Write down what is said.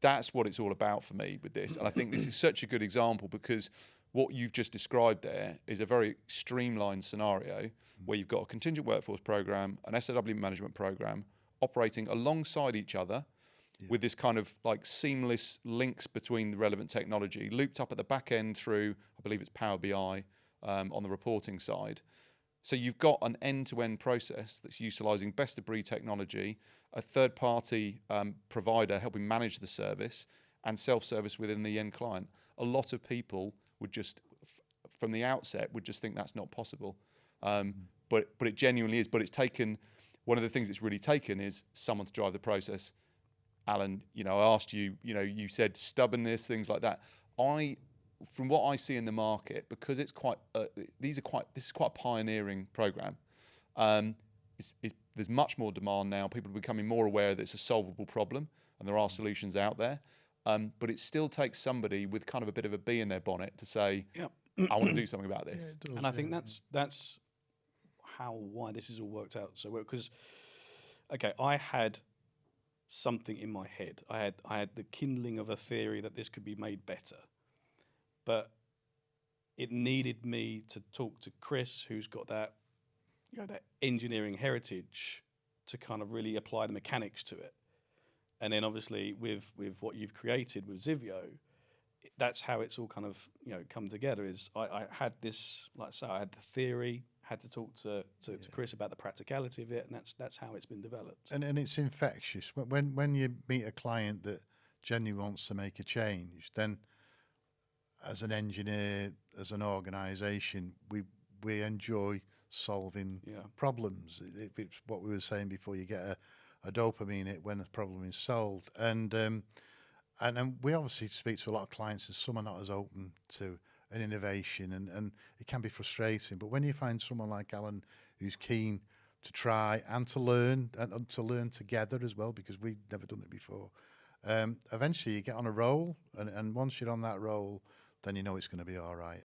that's what it's all about for me with this. And I think this is such a good example because what you've just described there is a very streamlined scenario where you've got a contingent workforce program, an SOW management program operating alongside each other with this kind of like seamless links between the relevant technology looped up at the back end through, I believe it's Power BI on the reporting side. So you've got an end-to-end process that's utilising best-of-breed technology, a third-party provider helping manage the service, and self-service within the end client. A lot of people would just, from the outset, would just think that's not possible. But it genuinely is. But it's taken, one of the things it's really taken is someone to drive the process. Alan, I asked you, you said stubbornness, things like that. From what I see in the market, because it's this is quite a pioneering program. There's much more demand now. People are becoming more aware that it's a solvable problem, and there are solutions out there. But it still takes somebody with kind of a bit of a bee in their bonnet to say, I want to do something about this. Yeah, and I think that's why this is all worked out so well. Because, okay, I had something in my head. I had the kindling of a theory that this could be made better. But it needed me to talk to Chris, who's got that, that engineering heritage, to kind of really apply the mechanics to it. And then obviously with what you've created with Zivio, that's how it's all kind of come together. Is I had this, like I say, I had the theory, had to talk to Chris about the practicality of it, and that's how it's been developed. And it's infectious. When you meet a client that genuinely wants to make a change, then as an engineer, as an organisation, we enjoy solving problems. It's what we were saying before. You get a dopamine hit when the problem is solved, and we obviously speak to a lot of clients, and some are not as open to an innovation, and it can be frustrating. But when you find someone like Alan who's keen to try and to learn, and to learn together as well, because we've never done it before, eventually you get on a roll, and once you're on that roll, then you know it's going to be all right.